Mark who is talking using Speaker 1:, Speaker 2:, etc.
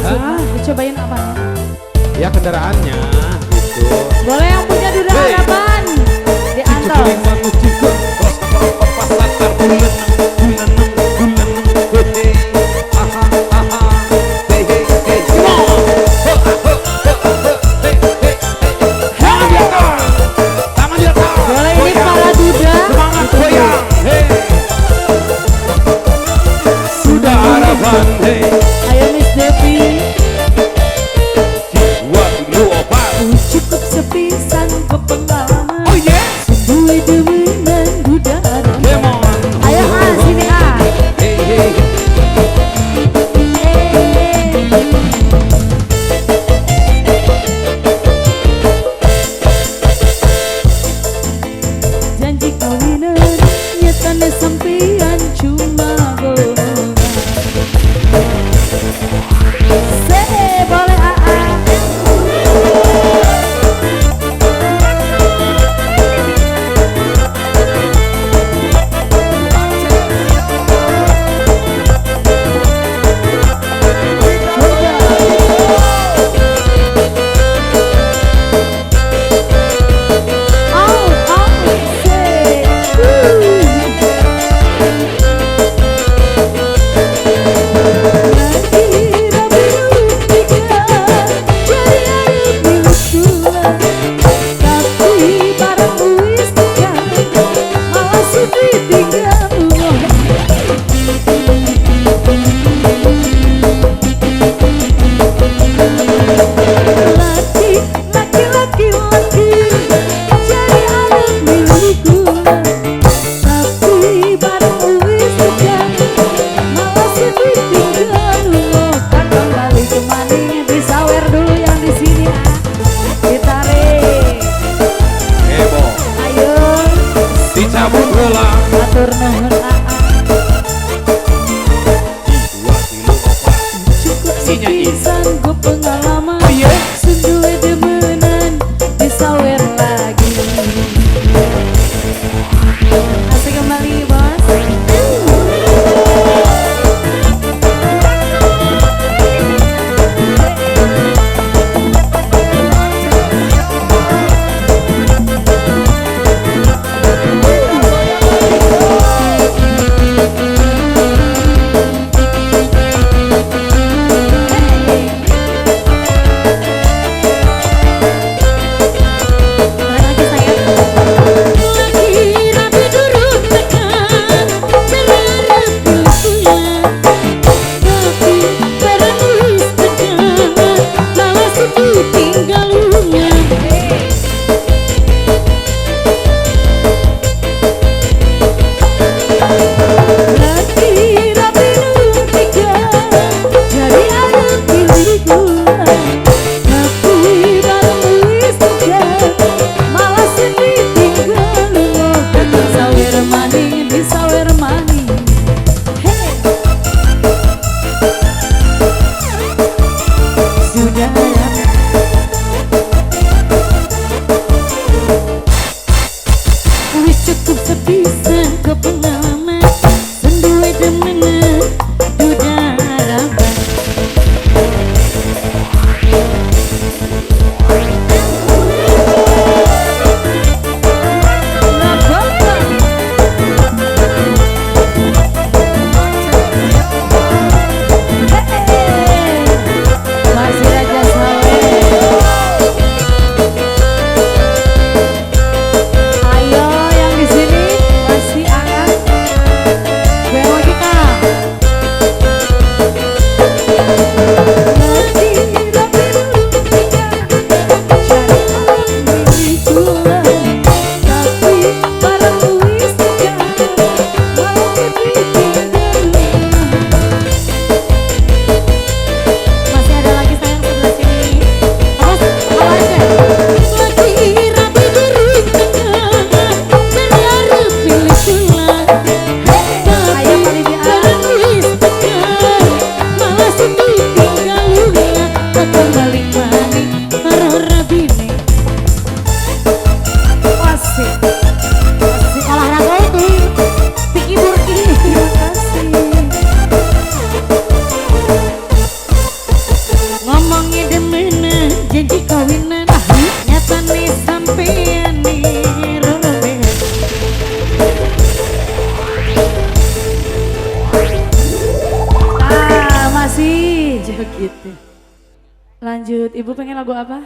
Speaker 1: Dicobain apa?
Speaker 2: Ya kendaraannya gitu.
Speaker 1: Boleh yang punya Duda Harapan diantar. Boleh ini para Duda.
Speaker 2: Semangat goyang. Sudah harapan.
Speaker 1: Ayo Miss Devi.
Speaker 3: Cukup sepisan kepengalaman.
Speaker 2: Oh yeah.
Speaker 3: Dua demenan Duda Harapan.
Speaker 1: Ayo sini
Speaker 3: Janji kawinan nyatane sampean cuma bohongan.
Speaker 1: boleh
Speaker 2: dicabut bola.
Speaker 1: atur nuhun
Speaker 3: Cukup sepisan kepengalaman.
Speaker 2: Oh yeah.
Speaker 3: Sendua demenan disawer lagi.
Speaker 1: Asik kembali bos.
Speaker 3: Cukup sepisan kepengalaman. Sendua demenan Duda Harapan.
Speaker 1: Masih Raja
Speaker 3: ngomongnya demenan janji kawinan nyata nih sampean nih lolobe.
Speaker 1: Masih begitu. Lanjut, ibu pengen lagu apa?